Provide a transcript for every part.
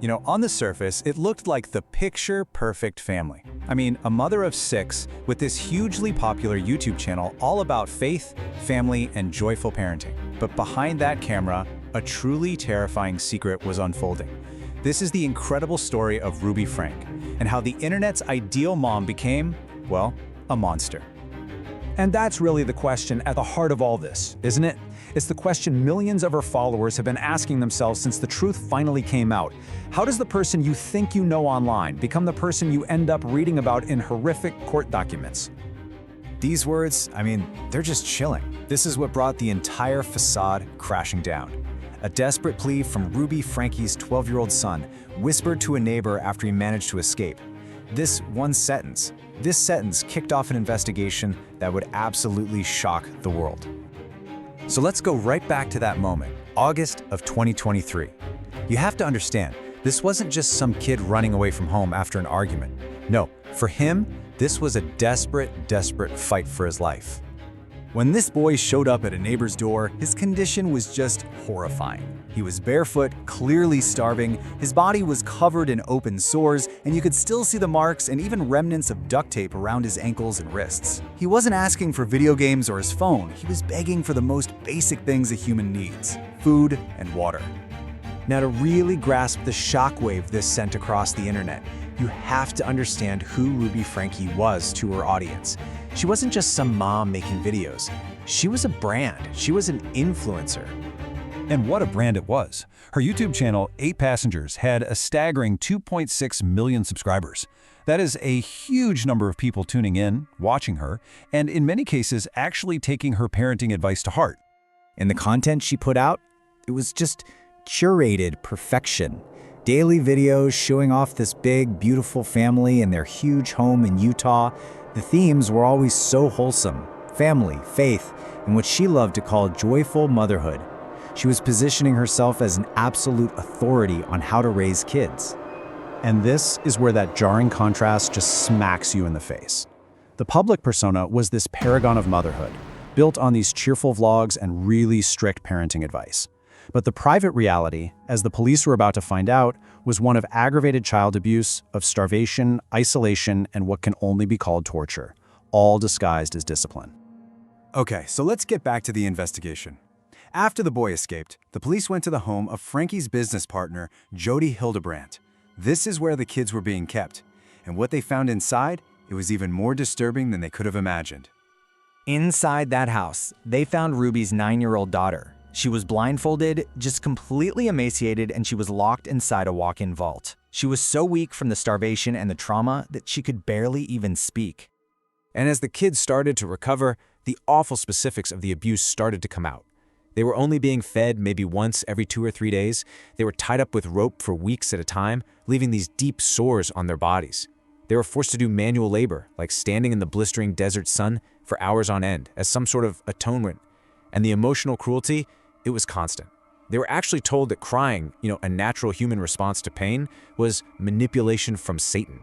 On the surface, it looked like the picture-perfect family. I mean, a mother of 6 with this hugely popular YouTube channel all about faith, family, and joyful parenting. But behind that camera, a truly terrifying secret was unfolding. This is the incredible story of Ruby Franke, and how the internet's ideal mom became, well, a monster. And that's really the question at the heart of all this, isn't it? It's the question millions of her followers have been asking themselves since the truth finally came out. How does the person you think you know online become the person you end up reading about in horrific court documents? These words, they're just chilling. This is what brought the entire facade crashing down. A desperate plea from Ruby Franke's 12-year-old son, whispered to a neighbor after he managed to escape. This sentence kicked off an investigation that would absolutely shock the world. So let's go right back to that moment, August of 2023. You have to understand, this wasn't just some kid running away from home after an argument. No, for him, this was a desperate fight for his life. When this boy showed up at a neighbor's door, his condition was just horrifying. He was barefoot, clearly starving, his body was covered in open sores, and you could still see the marks and even remnants of duct tape around his ankles and wrists. He wasn't asking for video games or his phone, he was begging for the most basic things a human needs: food and water. Now, to really grasp the shockwave this sent across the internet, you have to understand who Ruby Franke was to her audience. She wasn't just some mom making videos. She was a brand. She was an influencer. And what a brand it was. Her YouTube channel, 8 Passengers, had a staggering 2.6 million subscribers. That is a huge number of people tuning in, watching her, and in many cases actually taking her parenting advice to heart. And the content she put out, it was just curated perfection. Daily videos showing off this big, beautiful family and their huge home in Utah. The themes were always so wholesome: family, faith, and what she loved to call joyful motherhood. She was positioning herself as an absolute authority on how to raise kids. And this is where that jarring contrast just smacks you in the face. The public persona was this paragon of motherhood, built on these cheerful vlogs and really strict parenting advice. But the private reality, as the police were about to find out, was one of aggravated child abuse, of starvation, isolation, and what can only be called torture, all disguised as discipline. Okay, so let's get back to the investigation. After the boy escaped, the police went to the home of Franke's business partner, Jodi Hildebrandt. This is where the kids were being kept, and what they found inside, it was even more disturbing than they could have imagined. Inside that house, they found Ruby's 9-year-old daughter. She was blindfolded, just completely emaciated, and she was locked inside a walk-in vault. She was so weak from the starvation and the trauma that she could barely even speak. And as the kids started to recover, the awful specifics of the abuse started to come out. They were only being fed maybe once every 2 or 3 days. They were tied up with rope for weeks at a time, leaving these deep sores on their bodies. They were forced to do manual labor, like standing in the blistering desert sun for hours on end, as some sort of atonement. And the emotional cruelty, it was constant. They were actually told that crying, a natural human response to pain, was manipulation from Satan.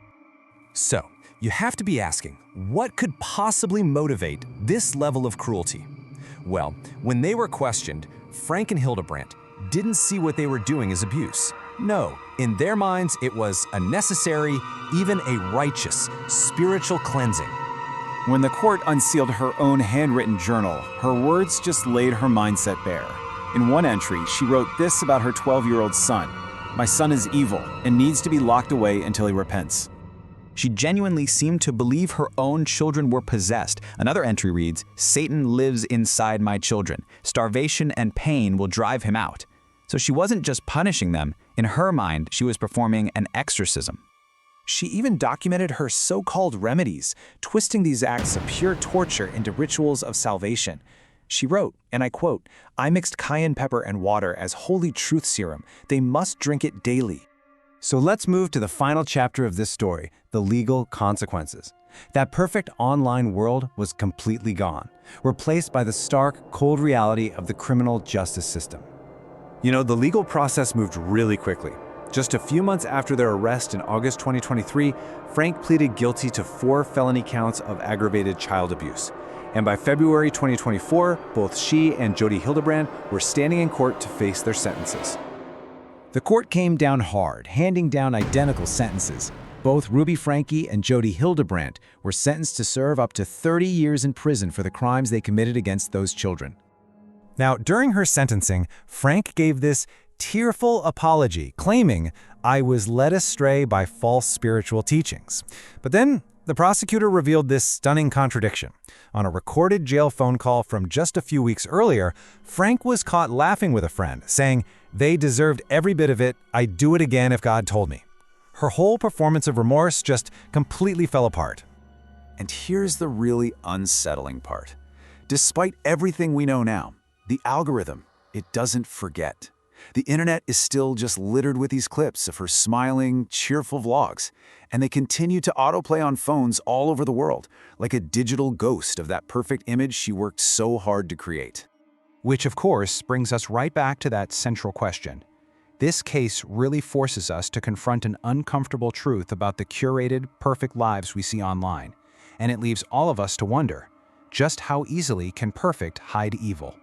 So, you have to be asking, what could possibly motivate this level of cruelty? Well, when they were questioned, Franke and Hildebrandt didn't see what they were doing as abuse. No, in their minds, it was a necessary, even a righteous, spiritual cleansing. When the court unsealed her own handwritten journal, her words just laid her mindset bare. In one entry, she wrote this about her 12-year-old son: "My son is evil and needs to be locked away until he repents." She genuinely seemed to believe her own children were possessed. Another entry reads, "Satan lives inside my children. Starvation and pain will drive him out." So she wasn't just punishing them. In her mind, she was performing an exorcism. She even documented her so-called remedies, twisting these acts of pure torture into rituals of salvation. She wrote, and I quote, "I mixed cayenne-pepper and water as holy truth serum. They must drink it daily." So let's move to the final chapter of this story, the legal consequences. That perfect online world was completely gone, replaced by the stark, cold reality of the criminal justice system. The legal process moved really quickly. Just a few months after their arrest in August 2023, Franke pleaded guilty to 4 felony counts of aggravated child abuse. And by February 2024, both she and Jodi Hildebrandt were standing in court to face their sentences. The court came down hard, handing down identical sentences. Both Ruby Franke and Jodi Hildebrandt were sentenced to serve up to 30 years in prison for the crimes they committed against those children. Now, during her sentencing, Frank gave this tearful apology, claiming, "I was led astray by false spiritual teachings." But then, the prosecutor revealed this stunning contradiction. On a recorded jail phone call from just a few weeks earlier, Frank was caught laughing with a friend, saying, "They deserved every bit of it. I'd do it again if God told me." Her whole performance of remorse just completely fell apart. And here's the really unsettling part. Despite everything we know now, the algorithm, it doesn't forget. The internet is still just littered with these clips of her smiling, cheerful vlogs, and they continue to autoplay on phones all over the world, like a digital ghost of that perfect image she worked so hard to create. Which, of course, brings us right back to that central question. This case really forces us to confront an uncomfortable truth about the curated, perfect lives we see online, and it leaves all of us to wonder, just how easily can perfect hide evil?